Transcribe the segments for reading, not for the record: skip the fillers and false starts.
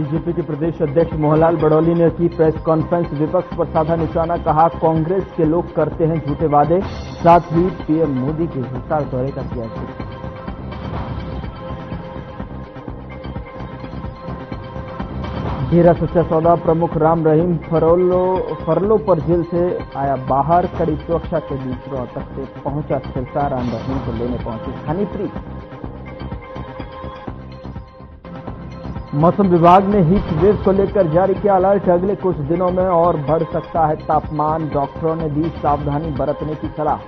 BJP के प्रदेश अध्यक्ष मोहनलाल बड़ौली ने की प्रेस कॉन्फ्रेंस। विपक्ष पर साधा निशाना, कहा कांग्रेस के लोग करते हैं झूठे वादे। साथ ही पीएम मोदी के हिसार दौरे का किया जिक्र। घेरा सच्चा सौदा, प्रमुख राम रहीम फरलो पर जेल से आया बाहर। कड़ी सुरक्षा के बीच रोहतक से पहुंचा सिरसा। राम रहीम को लेने पहुंची हनीप्रीत। मौसम विभाग ने हीट वेव को लेकर जारी किया अलर्ट। अगले कुछ दिनों में और बढ़ सकता है तापमान। डॉक्टरों ने दी सावधानी बरतने की सलाह।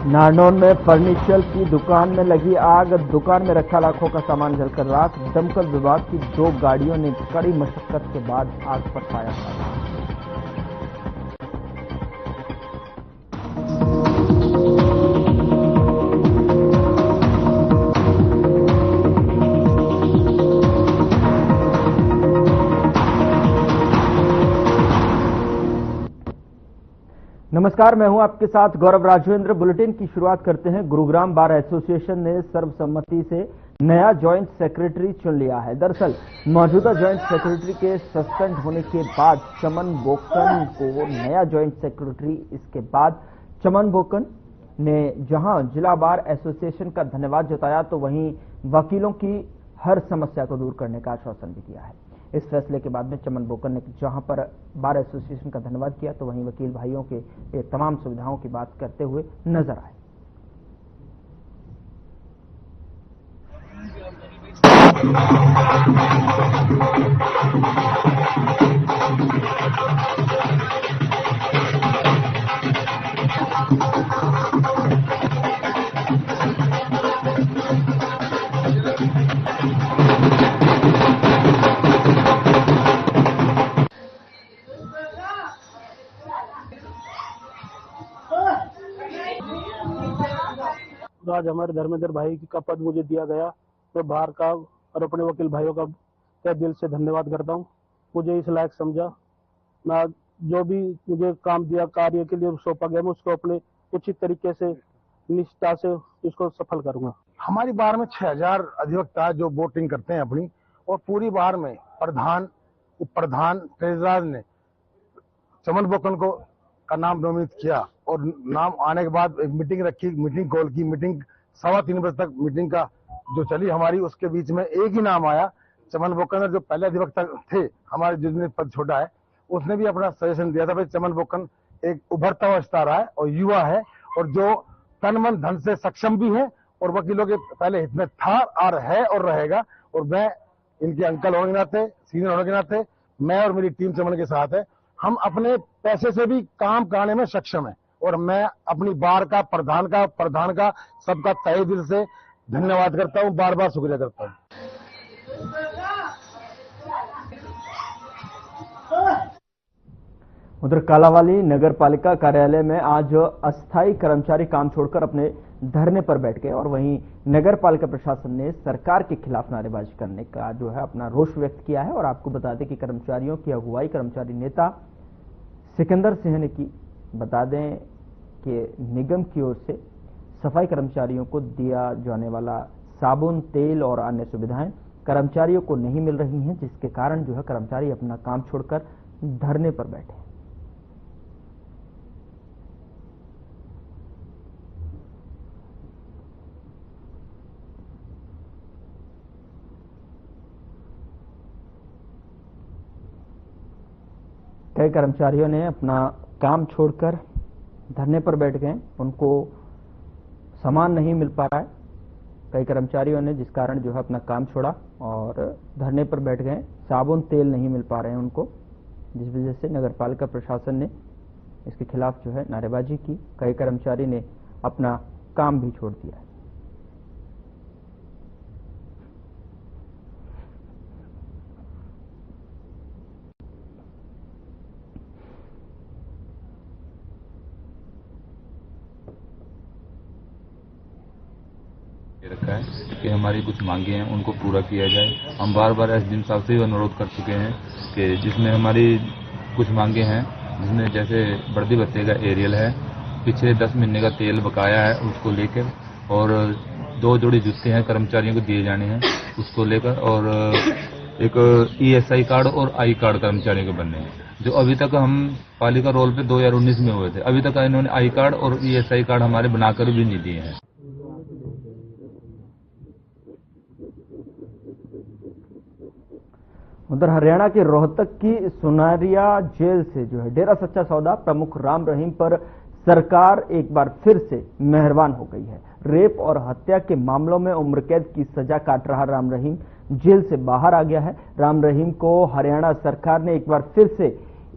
नारनौल में फर्नीचर की दुकान में लगी आग। दुकान में रखा लाखों का सामान जलकर राख। दमकल विभाग की 2 गाड़ियों ने कड़ी मशक्कत के बाद आग पर काबू पाया। नमस्कार, मैं हूं आपके साथ गौरव राजवेंद्र। बुलेटिन की शुरुआत करते हैं। गुरुग्राम बार एसोसिएशन ने सर्वसम्मति से नया ज्वाइंट सेक्रेटरी चुन लिया है। दरअसल मौजूदा ज्वाइंट सेक्रेटरी के सस्पेंड होने के बाद चमन बोकन को नया ज्वाइंट सेक्रेटरी, इसके बाद चमन बोकन ने जहां जिला बार एसोसिएशन का धन्यवाद जताया तो वहीं वकीलों की हर समस्या को दूर करने का आश्वासन भी दिया है। इस फैसले के बाद में चमन बोकन ने जहां पर बार एसोसिएशन का धन्यवाद किया तो वहीं वकील भाइयों के तमाम सुविधाओं की बात करते हुए नजर आए। आज हमारे धर्मेंद्र भाई का पद मुझे दिया गया। मैं बाहर का और अपने वकील भाइयों का तहे दिल से धन्यवाद करता हूं। मुझे इस लायक समझा। मैं जो भी मुझे काम दिया, कार्य के लिए सौंपा गया, मैं उसको अपने उचित तरीके से निष्ठा से इसको सफल करूंगा। हमारी बार में 6000 अधिवक्ता जो वोटिंग करते हैं अपनी, और पूरी बार में प्रधान, उप प्रधान, ट्रेजरर ने चमन बोकन को का नाम नोमिनेट किया और नाम आने के बाद एक मीटिंग रखी, मीटिंग कॉल की। मीटिंग 3:15 बजे तक मीटिंग का जो चली हमारी, उसके बीच में एक ही नाम आया, चमन बोकन। जो पहले अधिवक्ता थे हमारे, जिसने पद छोड़ा है, उसने भी अपना सजेशन दिया था भाई चमन बोकन एक उभरता हुआ सितारा है और युवा है और जो तन मन धन से सक्षम भी है और वकीलों के पहले हित में था और है और रहेगा। और मैं इनके अंकल होने के नाते, सीनियर होने के नाते, मैं और मेरी टीम चमन के साथ है। हम अपने पैसे से भी काम कराने में सक्षम है और मैं अपनी बार का प्रधान का सबका तहे दिल से धन्यवाद करता हूं, बार बार शुक्रिया करता हूं। उधर कालावाली नगर पालिका कार्यालय में आज अस्थायी कर्मचारी काम छोड़कर अपने धरने पर बैठ गए और वहीं नगर पालिका प्रशासन ने सरकार के खिलाफ नारेबाजी करने का जो है अपना रोष व्यक्त किया है। और आपको बता दें कि कर्मचारियों की अगुवाई कर्मचारी नेता सिकंदर सिंह ने की। बता दें कि निगम की ओर से सफाई कर्मचारियों को दिया जाने वाला साबुन, तेल और अन्य सुविधाएं कर्मचारियों को नहीं मिल रही हैं, जिसके कारण जो है कर्मचारी अपना काम छोड़कर धरने पर बैठे। कई कर्मचारियों ने अपना काम छोड़कर धरने पर बैठ गए। उनको सामान नहीं मिल पा रहा है। कई कर्मचारियों ने जिस कारण जो है अपना काम छोड़ा और धरने पर बैठ गए। साबुन, तेल नहीं मिल पा रहे हैं उनको, जिस वजह से नगर पालिका प्रशासन ने इसके खिलाफ जो है नारेबाजी की। कई कर्मचारी ने अपना काम भी छोड़ दिया है। रखा है कि हमारी कुछ मांगे हैं उनको पूरा किया जाए। हम बार बार एसडीएम साहब से अनुरोध कर चुके हैं कि जिसमें हमारी कुछ मांगे हैं, जिसमें जैसे वर्दी भत्ते का एरियल है पिछले 10 महीने का तेल बकाया है उसको लेकर, और 2 जोड़ी जूते हैं कर्मचारियों को दिए जाने हैं उसको लेकर, और एक ESI कार्ड और आई कार्ड कर्मचारियों के बनने हैं, जो अभी तक हम पालिका रोल पे 2019 में हुए थे। अभी तक इन्होंने आई कार्ड और ESI कार्ड हमारे बनाकर भी नहीं दिए हैं। उधर हरियाणा के रोहतक की सुनारिया जेल से जो है डेरा सच्चा सौदा प्रमुख राम रहीम पर सरकार एक बार फिर से मेहरबान हो गई है। रेप और हत्या के मामलों में उम्र कैद की सजा काट रहा राम रहीम जेल से बाहर आ गया है। राम रहीम को हरियाणा सरकार ने एक बार फिर से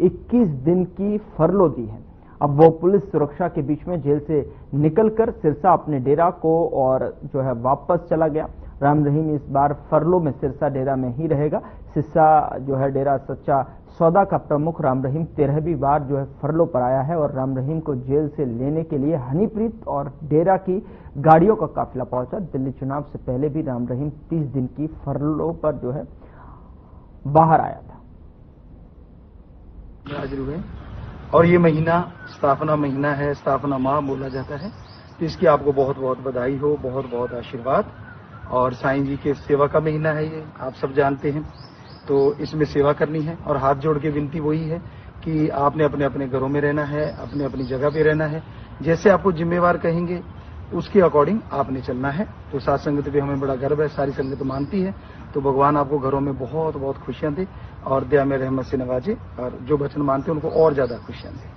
21 दिन की फरलो दी है। अब वो पुलिस सुरक्षा के बीच में जेल से निकलकर सिरसा अपने डेरा को और जो है वापस चला गया। राम रहीम इस बार फरलो में सिरसा डेरा में ही रहेगा। सिरसा जो है डेरा सच्चा सौदा का प्रमुख राम रहीम 13वीं बार जो है फरलो पर आया है, और राम रहीम को जेल से लेने के लिए हनीप्रीत और डेरा की गाड़ियों का काफिला पहुंचा। दिल्ली चुनाव से पहले भी राम रहीम 30 दिन की फरलो पर जो है बाहर आया था। हाजिर हुए और ये महीना स्थापना महीना है, स्थापना माह बोला जाता है, तो इसकी आपको बहुत बहुत बधाई हो, बहुत बहुत आशीर्वाद। और साईं जी के सेवा का महीना है ये, आप सब जानते हैं, तो इसमें सेवा करनी है। और हाथ जोड़ के विनती वही है कि आपने अपने अपने घरों में रहना है, अपने अपनी जगह पे रहना है, जैसे आपको जिम्मेवार कहेंगे उसके अकॉर्डिंग आपने चलना है। तो साथ संगत पे हमें बड़ा गर्व है, सारी संगत मानती है। तो भगवान आपको घरों में बहुत बहुत खुशियां दे और दया में रहमत से नवाजे, और जो वचन मानते हैं उनको और ज्यादा खुशियां दे।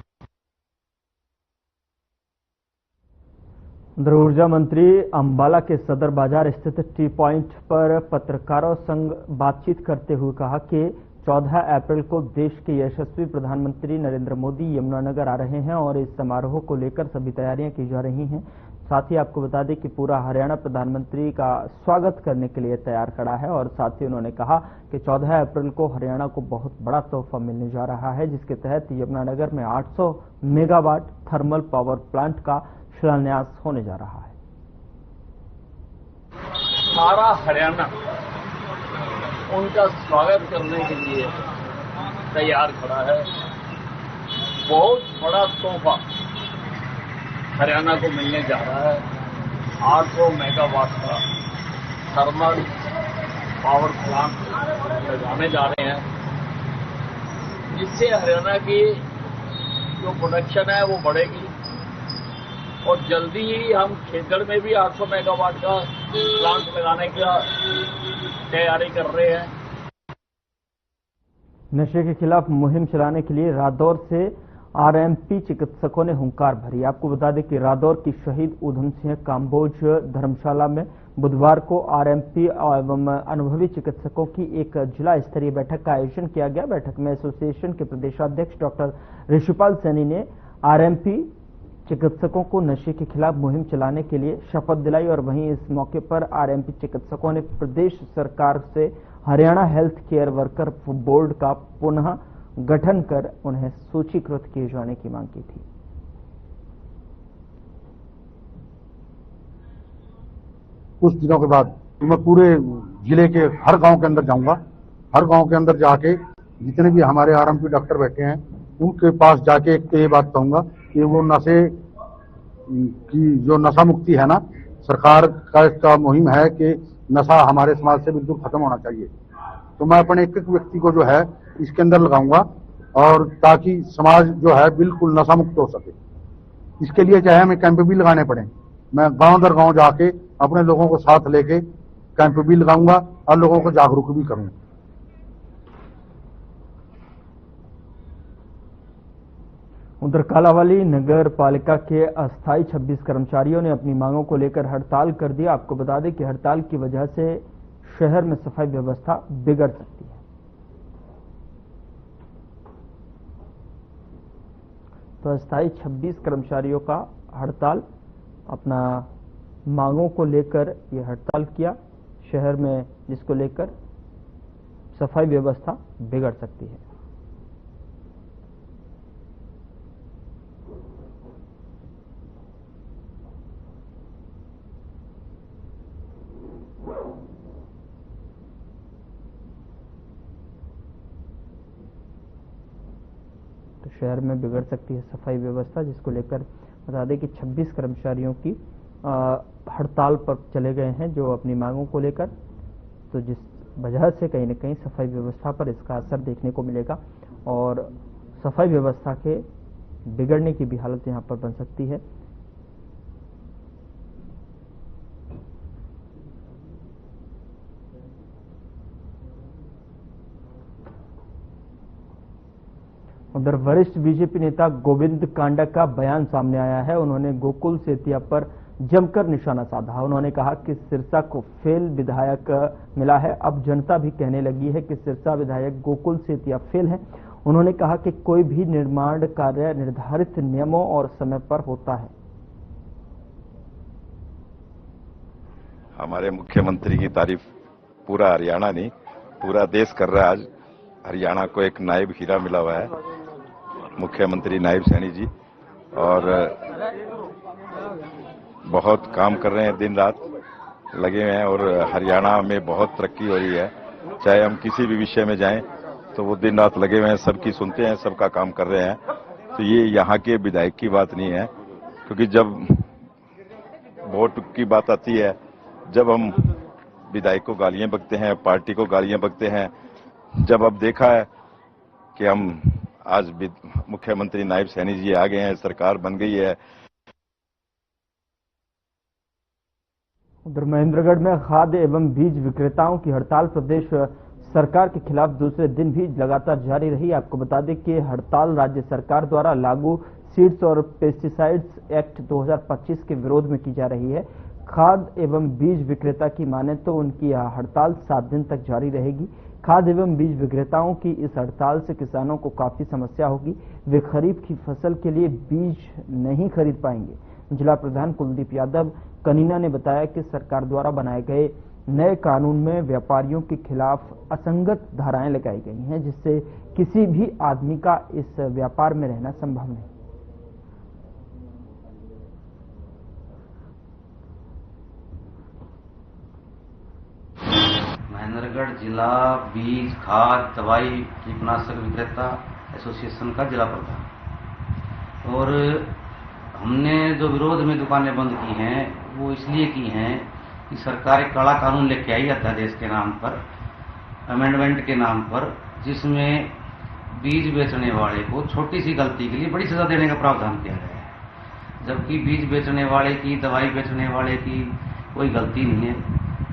उधर ऊर्जा मंत्री अंबाला के सदर बाजार स्थित टी पॉइंट पर पत्रकारों संग बातचीत करते हुए कहा कि 14 अप्रैल को देश के यशस्वी प्रधानमंत्री नरेंद्र मोदी यमुनानगर आ रहे हैं और इस समारोह को लेकर सभी तैयारियां की जा रही हैं। साथ ही आपको बता दें कि पूरा हरियाणा प्रधानमंत्री का स्वागत करने के लिए तैयार खड़ा है। और साथ ही उन्होंने कहा कि 14 अप्रैल को हरियाणा को बहुत बड़ा तोहफा मिलने जा रहा है, जिसके तहत यमुनानगर में 800 मेगावाट थर्मल पावर प्लांट का शिलान्यास होने जा रहा है। सारा हरियाणा उनका स्वागत करने के लिए तैयार खड़ा है। बहुत बड़ा तोहफा हरियाणा को मिलने जा रहा है। 800 मेगावाट का थर्मल पावर प्लांट लगाने जा रहे हैं, जिससे हरियाणा की जो प्रोडक्शन है वो बढ़ेगी। और जल्दी ही हम खेतगढ़ में भी 800 मेगावाट का प्लांट लगाने की तैयारी कर रहे हैं। नशे के खिलाफ मुहिम चलाने के लिए रादौर से आरएमपी चिकित्सकों ने हुंकार भरी। आपको बता दें कि रादौर की शहीद ऊधम सिंह काम्बोज धर्मशाला में बुधवार को आरएमपी एवं अनुभवी चिकित्सकों की एक जिला स्तरीय बैठक का आयोजन किया गया। बैठक में एसोसिएशन के प्रदेशाध्यक्ष डॉक्टर ऋषिपाल सैनी ने आरएमपी चिकित्सकों को नशे के खिलाफ मुहिम चलाने के लिए शपथ दिलाई। और वहीं इस मौके पर आरएमपी चिकित्सकों ने प्रदेश सरकार से Haryana health care worker board का पुनः गठन कर उन्हें सूचीकृत किए जाने की मांग की थी। कुछ दिनों के बाद मैं पूरे जिले के हर गांव के अंदर जाऊंगा। हर गांव के अंदर जाके जितने भी हमारे आरएमपी डॉक्टर बैठे हैं उनके पास जाके एक तो ये बात कहूंगा कि वो नशे की जो नशा मुक्ति है ना, सरकार का इसका मुहिम है कि नशा हमारे समाज से बिल्कुल खत्म होना चाहिए। तो मैं अपने एक एक व्यक्ति को जो है इसके अंदर लगाऊंगा, और ताकि समाज जो है बिल्कुल नशा मुक्त हो सके। इसके लिए चाहे हमें कैंप भी लगाने पड़े, मैं गांव दर गांव जाके अपने लोगों को साथ लेके कैंप भी लगाऊंगा और लोगों को जागरूक भी करूंगा। उधर कालावाली नगर पालिका के अस्थायी 26 कर्मचारियों ने अपनी मांगों को लेकर हड़ताल कर दिया। आपको बता दें कि हड़ताल की वजह से शहर में सफाई व्यवस्था बिगड़ सकती है। तो अस्थायी 26 कर्मचारियों का हड़ताल, अपना मांगों को लेकर ये हड़ताल किया शहर में, जिसको लेकर सफाई व्यवस्था बिगड़ सकती है। शहर में बिगड़ सकती है सफाई व्यवस्था, जिसको लेकर बता दें कि 26 कर्मचारियों की हड़ताल पर चले गए हैं जो अपनी मांगों को लेकर, तो जिस वजह से कहीं न कहीं सफाई व्यवस्था पर इसका असर देखने को मिलेगा और सफाई व्यवस्था के बिगड़ने की भी हालत यहां पर बन सकती है। उधर वरिष्ठ बीजेपी नेता गोविंद कांडा का बयान सामने आया है। उन्होंने गोकुल सेतिया पर जमकर निशाना साधा। उन्होंने कहा कि सिरसा को फेल विधायक मिला है। अब जनता भी कहने लगी है कि सिरसा विधायक गोकुल सेतिया फेल है। उन्होंने कहा कि कोई भी निर्माण कार्य निर्धारित नियमों और समय पर होता है। हमारे मुख्यमंत्री की तारीफ पूरा हरियाणा नहीं, पूरा देश कर रहा है। आज हरियाणा को एक नायब हीरा मिला हुआ है, मुख्यमंत्री नायब सैनी जी, और बहुत काम कर रहे हैं, दिन रात लगे हुए हैं और हरियाणा में बहुत तरक्की हो रही है। चाहे हम किसी भी विषय में जाएं तो वो दिन रात लगे हुए हैं, सबकी सुनते हैं, सबका काम कर रहे हैं। तो ये यहाँ के विधायक की बात नहीं है, क्योंकि जब वोट की बात आती है, जब हम विधायक को गालियां बकते हैं, पार्टी को गालियां बकते हैं, जब अब देखा है कि हम आज मुख्यमंत्री नायब सैनी जी आ गए हैं, सरकार बन गई है। उधर महेंद्रगढ़ में खाद्य एवं बीज विक्रेताओं की हड़ताल प्रदेश सरकार के खिलाफ दूसरे दिन भी लगातार जारी रही। आपको बता दें कि हड़ताल राज्य सरकार द्वारा लागू सीड्स और पेस्टिसाइड्स एक्ट 2025 के विरोध में की जा रही है। खाद्य एवं बीज विक्रेता की माने तो उनकी यह हड़ताल 7 दिन तक जारी रहेगी। खाद्य एवं बीज विक्रेताओं की इस हड़ताल से किसानों को काफी समस्या होगी। वे खरीफ की फसल के लिए बीज नहीं खरीद पाएंगे। जिला प्रधान कुलदीप यादव कनीना ने बताया कि सरकार द्वारा बनाए गए नए कानून में व्यापारियों के खिलाफ असंगत धाराएं लगाई गई हैं, जिससे किसी भी आदमी का इस व्यापार में रहना संभव नहीं। महेंद्रगढ़ जिला बीज खाद दवाई कीटनाशक विक्रेता एसोसिएशन का जिला प्रधान, और हमने जो विरोध में दुकानें बंद की हैं वो इसलिए की हैं कि सरकार एक कड़ा कानून लेके आई अध्यादेश के नाम पर, अमेंडमेंट के नाम पर, जिसमें बीज बेचने वाले को छोटी सी गलती के लिए बड़ी सजा देने का प्रावधान किया गया है। जबकि बीज बेचने वाले की, दवाई बेचने वाले की कोई गलती नहीं है।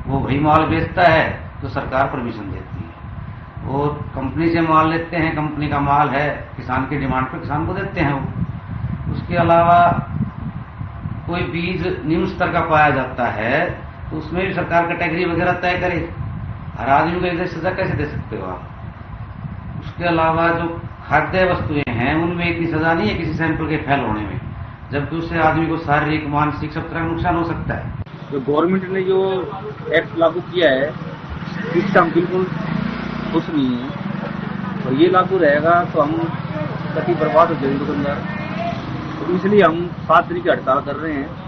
वो वही माल बेचता है तो सरकार परमिशन देती है, और कंपनी से माल लेते हैं, कंपनी का माल है, किसान की डिमांड पर किसान को देते हैं वो। उसके अलावा कोई बीज निम्न स्तर का पाया जाता है तो उसमें भी सरकार कैटेगरी वगैरह तय करे। हर आदमी को इधर सजा कैसे दे सकते हो आप? उसके अलावा जो खाद्य वस्तुएं हैं उनमें इतनी सजा नहीं है किसी सैंपल के फेल होने में, जबकि उससे आदमी को शारीरिक, मानसिक सब तरह का नुकसान हो सकता है। जो गवर्नमेंट ने जो एक्ट लागू किया है इससे हम बिल्कुल खुश नहीं है, और ये लागू रहेगा तो हम कति बर्बाद हो जाएंगे दुकानदार। तो इसलिए हम 7 दिन की हड़ताल कर रहे हैं।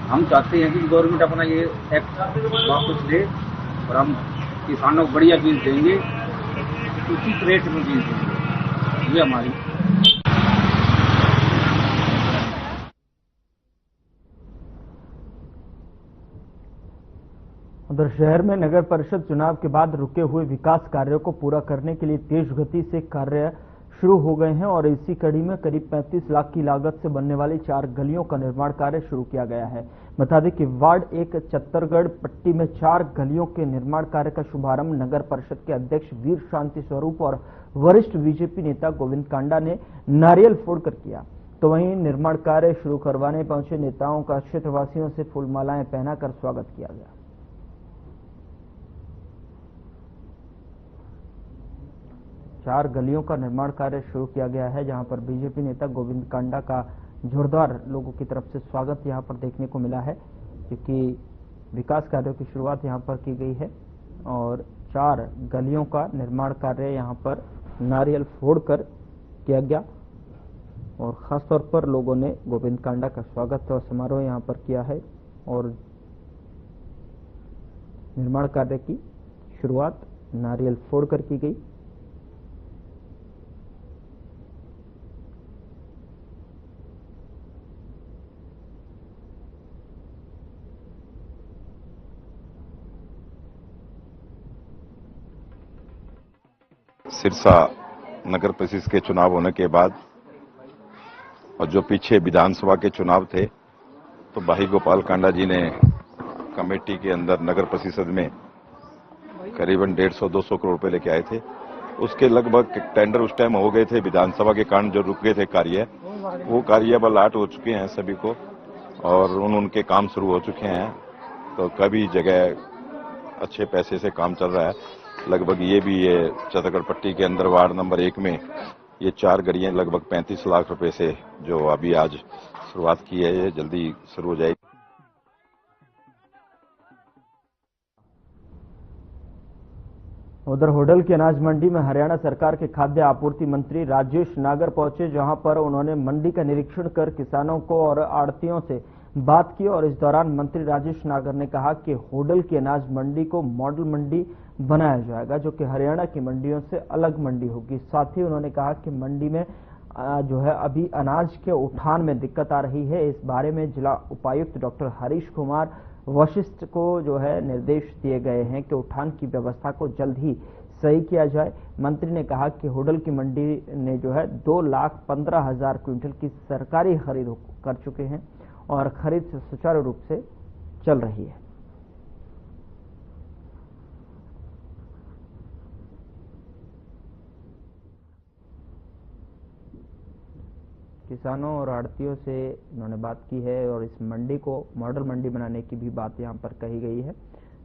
हम चाहते हैं कि गवर्नमेंट अपना ये एक्ट वापस ले और हम किसानों को बढ़िया बीज देंगे, उचित रेट में बीज देंगे। ये हमारी उधर शहर में नगर परिषद चुनाव के बाद रुके हुए विकास कार्यों को पूरा करने के लिए तेज गति से कार्य शुरू हो गए हैं और इसी कड़ी में करीब 35 लाख की लागत से बनने वाली 4 गलियों का निर्माण कार्य शुरू किया गया है। बता दें कि वार्ड 1 चत्तरगढ़ पट्टी में 4 गलियों के निर्माण कार्य का शुभारंभ नगर परिषद के अध्यक्ष वीर शांति स्वरूप और वरिष्ठ बीजेपी नेता गोविंद कांडा ने नारियल फोड़कर किया। तो वहीं निर्माण कार्य शुरू करवाने पहुंचे नेताओं का क्षेत्रवासियों से फूलमालाएं पहनाकर स्वागत किया गया। चार गलियों का निर्माण कार्य शुरू किया गया है, जहां पर बीजेपी नेता गोविंद कांडा का जोरदार लोगों की तरफ से स्वागत यहां पर देखने को मिला है, क्योंकि विकास कार्यों की शुरुआत यहां पर की गई है और 4 गलियों का निर्माण कार्य यहां पर नारियल फोड़कर किया गया और खासतौर पर लोगों ने गोविंद कांडा का स्वागत और समारोह यहां पर किया है और निर्माण कार्य की शुरुआत नारियल फोड़कर की गई। सिरसा नगर परिषद के चुनाव होने के बाद और जो पीछे विधानसभा के चुनाव थे, तो भाई गोपाल कांडा जी ने कमेटी के अंदर नगर परिषद में करीबन 150-200 करोड़ रुपए लेके आए थे। उसके लगभग टेंडर उस टाइम हो गए थे, विधानसभा के कारण जो रुक गए थे कार्य, वो कार्य अब अलॉट हो चुके हैं सभी को और उनके काम शुरू हो चुके हैं। तो कभी जगह अच्छे पैसे से काम चल रहा है। लगभग ये भी ये चतरगढ़ पट्टी के अंदर वार्ड नंबर 1 में ये 4 गलियां लगभग 35 लाख रुपए से जो अभी आज शुरुआत की है, ये जल्दी शुरू हो जाएगी। उधर होडल की अनाज मंडी में हरियाणा सरकार के खाद्य आपूर्ति मंत्री राजेश नागर पहुंचे, जहां पर उन्होंने मंडी का निरीक्षण कर किसानों को और आड़तियों से बात की और इस दौरान मंत्री राजेश नागर ने कहा कि होडल की अनाज मंडी को मॉडल मंडी बनाया जाएगा, जो कि हरियाणा की मंडियों से अलग मंडी होगी। साथ ही उन्होंने कहा कि मंडी में जो है अभी अनाज के उठान में दिक्कत आ रही है। इस बारे में जिला उपायुक्त डॉक्टर हरीश कुमार वशिष्ठ को जो है निर्देश दिए गए हैं कि उठान की व्यवस्था को जल्द ही सही किया जाए। मंत्री ने कहा कि होडल की मंडी ने जो है 2,15,000 क्विंटल की सरकारी खरीद कर चुके हैं और खरीद से सुचारू रूप से चल रही है। किसानों और आड़तियों से उन्होंने बात की है और इस मंडी को मॉडल मंडी बनाने की भी बात यहां पर कही गई है।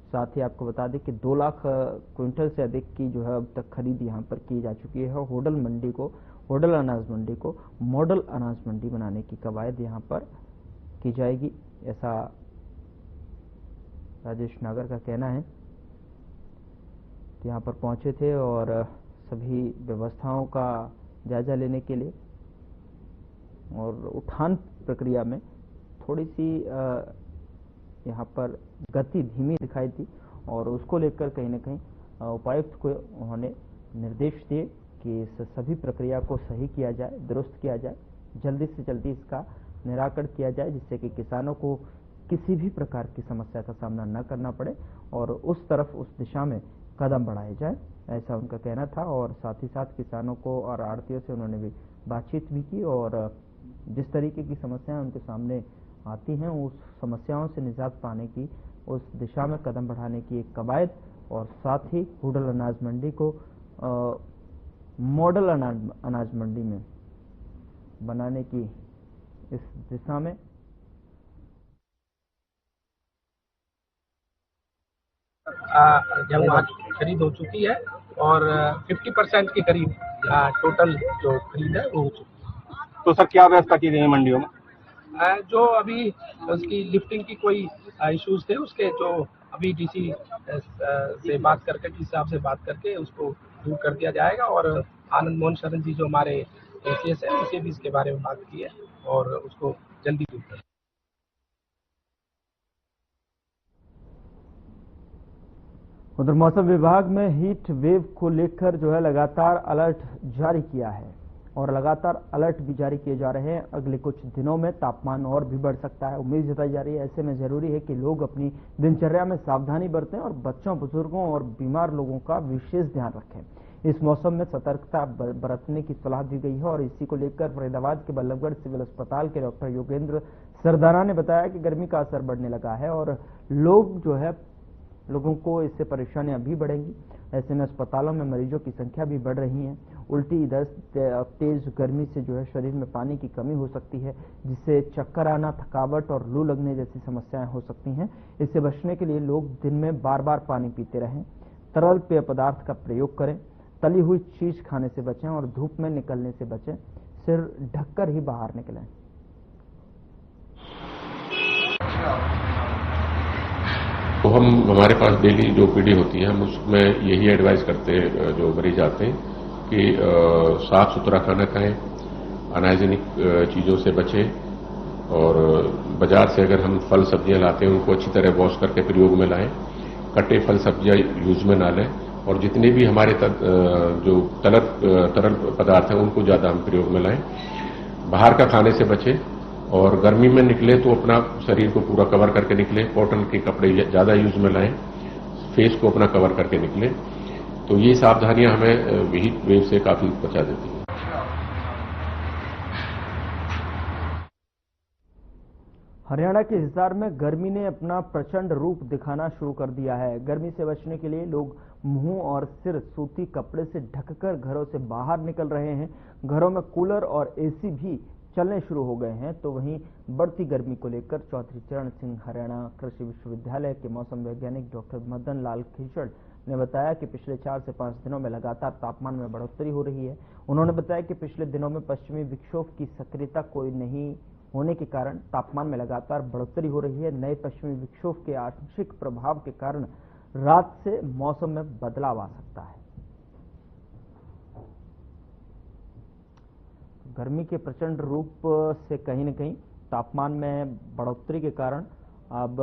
साथ ही आपको बता दें कि 2 लाख क्विंटल से अधिक की जो है अब तक खरीद यहां पर की जा चुकी है। होडल मंडी को, होडल अनाज मंडी को मॉडल अनाज मंडी बनाने की कवायद यहां पर की जाएगी, ऐसा राजेश नागर का कहना है। यहां पर पहुंचे थे और सभी व्यवस्थाओं का जायजा लेने के लिए और उठान प्रक्रिया में थोड़ी सी यहाँ पर गति धीमी दिखाई थी और उसको लेकर कहीं न कहीं उपायुक्त को उन्होंने निर्देश दिए कि इस सभी प्रक्रिया को सही किया जाए, दुरुस्त किया जाए, जल्दी से जल्दी इसका निराकरण किया जाए, जिससे कि किसानों को किसी भी प्रकार की समस्या का सामना न करना पड़े और उस तरफ, उस दिशा में कदम बढ़ाए जाए, ऐसा उनका कहना था। और साथ ही साथ किसानों को और आड़तियों से उन्होंने भी बातचीत भी की और जिस तरीके की समस्याएं उनके सामने आती हैं, उस समस्याओं से निजात पाने की, उस दिशा में कदम बढ़ाने की एक कवायद और साथ ही होडल अनाज मंडी को मॉडल अनाज मंडी में बनाने की इस दिशा में गेहूं आज खरीद हो चुकी है और 50% के करीब टोटल जो खरीद है वो हो चुकी है। तो सर क्या व्यवस्था की गई है मंडियों में? जो अभी उसकी लिफ्टिंग की कोई इश्यूज थे, उसके जो अभी डीसी से बात करके, डीसी साहब से बात करके उसको दूर कर दिया जाएगा और आनंद मोहन शरण जी जो हमारे एसीएस है, उनसे भी इसके बारे में बात की है और उसको जल्दी दूर करें। उधर मौसम विभाग में हीट वेव को लेकर जो है लगातार अलर्ट जारी किया है और लगातार अलर्ट भी जारी किए जा रहे हैं। अगले कुछ दिनों में तापमान और भी बढ़ सकता है, उम्मीद जताई जा रही है। ऐसे में जरूरी है कि लोग अपनी दिनचर्या में सावधानी बरतें और बच्चों, बुजुर्गों और बीमार लोगों का विशेष ध्यान रखें। इस मौसम में सतर्कता बरतने की सलाह दी गई है और इसी को लेकर फरीदाबाद के बल्लभगढ़ सिविल अस्पताल के डॉक्टर योगेंद्र सरदाना ने बताया कि गर्मी का असर बढ़ने लगा है और लोगों को इससे परेशानियां भी बढ़ेंगी। ऐसे में अस्पतालों में मरीजों की संख्या भी बढ़ रही है। उल्टी, दस्त, तेज गर्मी से जो है शरीर में पानी की कमी हो सकती है, जिससे चक्कर आना, थकावट और लू लगने जैसी समस्याएं हो सकती हैं। इससे बचने के लिए लोग दिन में बार बार पानी पीते रहें, तरल पेय पदार्थ का प्रयोग करें, तली हुई चीज खाने से बचें और धूप में निकलने से बचें। सिर ढककर ही बाहर निकलें। तो हमारे पास डेली जो पीडी होती है, हम उसमें यही एडवाइस करते हैं जो मरीज आते हैं कि साफ सुथरा खाना खाएं, अनहाइजीनिक चीज़ों से बचें और बाजार से अगर हम फल सब्जियां लाते हैं उनको अच्छी तरह वॉश करके प्रयोग में लाएं, कटे फल सब्जियां यूज में ना लें और जितने भी हमारे जो तरल पदार्थ हैं उनको ज़्यादा हम प्रयोग में लाएं। बाहर का खाने से बचें और गर्मी में निकले तो अपना शरीर को पूरा कवर करके निकले, कॉटन के कपड़े ज़्यादा यूज में लाएं, फेस को अपना कवर करके निकले तो ये सावधानियां हमें हीट वेव से काफी बचा देती हैं। हरियाणा के हिसार में गर्मी ने अपना प्रचंड रूप दिखाना शुरू कर दिया है। गर्मी से बचने के लिए लोग मुंह और सिर सूती कपड़े से ढककर घरों से बाहर निकल रहे हैं। घरों में कूलर और एसी भी चलने शुरू हो गए हैं। तो वहीं बढ़ती गर्मी को लेकर चौधरी चरण सिंह हरियाणा कृषि विश्वविद्यालय के मौसम वैज्ञानिक डॉक्टर मदन लाल खीचड़ ने बताया कि पिछले 4 से 5 दिनों में लगातार तापमान में बढ़ोतरी हो रही है। उन्होंने बताया कि पिछले दिनों में पश्चिमी विक्षोभ की सक्रियता कोई नहीं होने के कारण तापमान में लगातार बढ़ोतरी हो रही है। नए पश्चिमी विक्षोभ के आंशिक प्रभाव के कारण रात से मौसम में बदलाव आ सकता है। गर्मी के प्रचंड रूप से कहीं न कहीं तापमान में बढ़ोतरी के कारण अब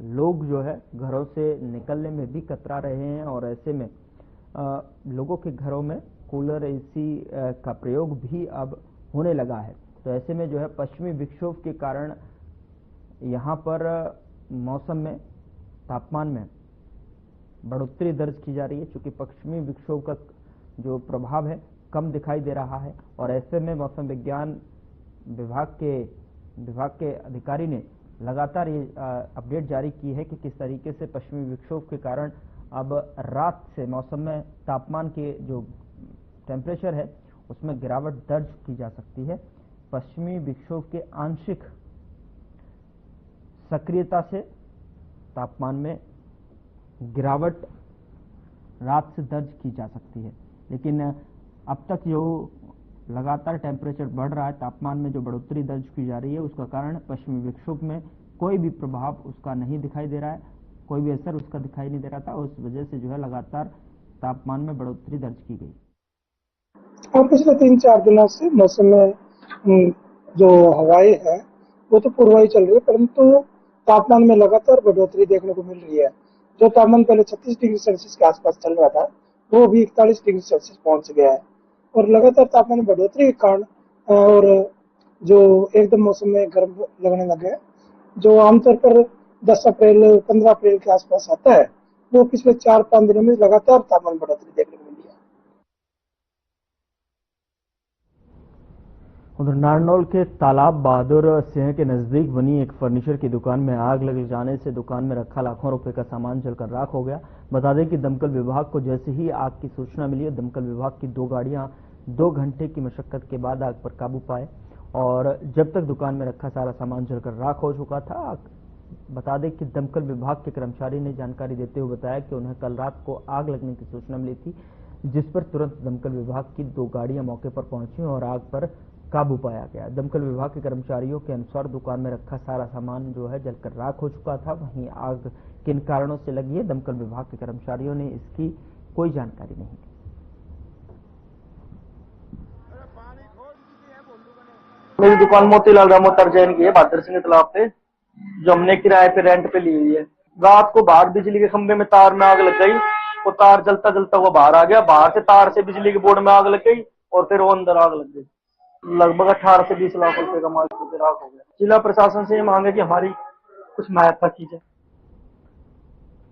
लोग जो है घरों से निकलने में भी कतरा रहे हैं और ऐसे में लोगों के घरों में कूलर एसी का प्रयोग भी अब होने लगा है। तो ऐसे में जो है पश्चिमी विक्षोभ के कारण यहाँ पर मौसम में तापमान में बढ़ोतरी दर्ज की जा रही है, क्योंकि पश्चिमी विक्षोभ का जो प्रभाव है कम दिखाई दे रहा है। और ऐसे में मौसम विज्ञान विभाग के अधिकारी ने लगातार ये अपडेट जारी की है कि किस तरीके से पश्चिमी विक्षोभ के कारण अब रात से मौसम में तापमान के जो टेम्परेचर है उसमें गिरावट दर्ज की जा सकती है। पश्चिमी विक्षोभ के आंशिक सक्रियता से तापमान में गिरावट रात से दर्ज की जा सकती है, लेकिन अब तक जो लगातार टेम्परेचर बढ़ रहा है, तापमान में जो बढ़ोतरी दर्ज की जा रही है, उसका कारण पश्चिमी विक्षोभ में कोई भी प्रभाव उसका नहीं दिखाई दे रहा है, कोई भी असर उसका दिखाई नहीं दे रहा था। उस वजह से जो है लगातार तापमान में बढ़ोतरी दर्ज की गई। और पिछले 3-4 दिनों से मौसम में जो हवाएं है वो तो पूर्वाई चल रही है, परंतु तापमान में लगातार बढ़ोतरी देखने को मिल रही है। जो तापमान पहले 36 डिग्री सेल्सियस के आसपास चल रहा था वो भी 41 डिग्री सेल्सियस पहुंच गया है। और लगातार तापमान में बढ़ोतरी के कारण और जो एकदम मौसम में गर्म लगने लगे, जो आमतौर पर 10 अप्रैल 15 अप्रैल के आसपास आता है, वो पिछले 4-5 दिनों में लगातार तापमान बढ़ोतरी देखने को मिली है। उधर नारनौल के तालाब बहादुर सिंह के नजदीक बनी एक फर्नीचर की दुकान में आग लग जाने से दुकान में रखा लाखों रुपए का सामान जलकर राख हो गया। बता दें कि दमकल विभाग को जैसे ही आग की सूचना मिली, दमकल विभाग की 2 गाड़ियां 2 घंटे की मशक्कत के बाद आग पर काबू पाए और जब तक दुकान में रखा सारा सामान जलकर राख हो चुका था। बता दें कि दमकल विभाग के कर्मचारी ने जानकारी देते हुए बताया कि उन्हें कल रात को आग लगने की सूचना मिली थी, जिस पर तुरंत दमकल विभाग की 2 गाड़ियां मौके पर पहुंची और आग पर काबू पाया गया। दमकल विभाग के कर्मचारियों के अनुसार दुकान में रखा सारा सामान जो है जलकर राख हो चुका था। वहीं आग किन कारणों से लगी है, दमकल विभाग के कर्मचारियों ने इसकी कोई जानकारी नहीं दी। मेरी दुकान मोतीलाल रामोतर जैन की है, बहादुर सिंह तालाब पे, जो हमने किराए पे रेंट पे ली हुई है। रात को बाहर बिजली के खंभे में तार में आग लग गई, वो तार जलता जलता वो बाहर आ गया, बाहर से तार से बिजली के बोर्ड में आग लग गई और फिर वो अंदर आग लग गई। लगभग 18 से 20 लाख रुपए का माल राख हो गया। जिला प्रशासन से ये मांग है कि हमारी कुछ सहायता की जाए।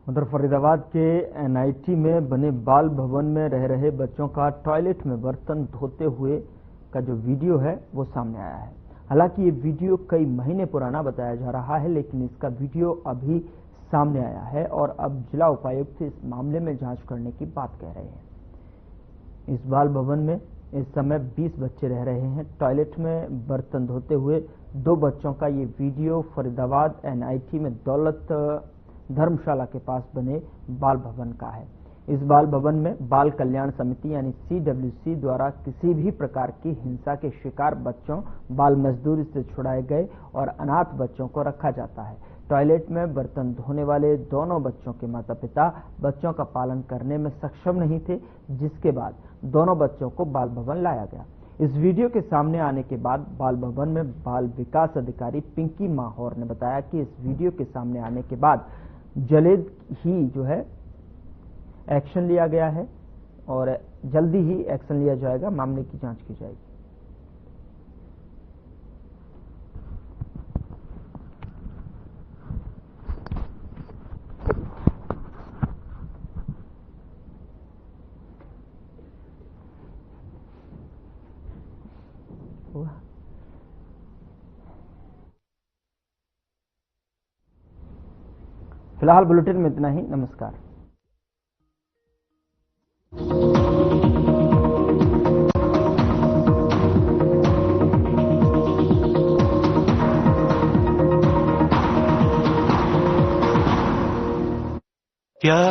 उधर फरीदाबाद के एनआईटी में बने बाल भवन में रह रहे बच्चों का टॉयलेट में बर्तन धोते हुए का जो वीडियो है वो सामने आया है। हालांकि ये वीडियो कई महीने पुराना बताया जा रहा है, लेकिन इसका वीडियो अभी सामने आया है और अब जिला उपायुक्त इस मामले में जांच करने की बात कह रहे हैं। इस बाल भवन में इस समय 20 बच्चे रह रहे हैं। टॉयलेट में बर्तन धोते हुए 2 बच्चों का ये वीडियो फरीदाबाद एनआईटी में दौलत धर्मशाला के पास बने बाल भवन का है। इस बाल भवन में बाल कल्याण समिति यानी CWC द्वारा किसी भी प्रकार की हिंसा के शिकार बच्चों, बाल मजदूरी से छुड़ाए गए और अनाथ बच्चों को रखा जाता है। टॉयलेट में बर्तन धोने वाले दोनों बच्चों के माता पिता बच्चों का पालन करने में सक्षम नहीं थे, जिसके बाद दोनों बच्चों को बाल भवन लाया गया। इस वीडियो के सामने आने के बाद बाल भवन में बाल विकास अधिकारी पिंकी माहौर ने बताया कि इस वीडियो के सामने आने के बाद जल्द ही जो है एक्शन लिया गया है और जल्दी ही एक्शन लिया जाएगा, मामले की जांच की जाएगी। फिलहाल बुलेटिन में इतना ही। नमस्कार। क्या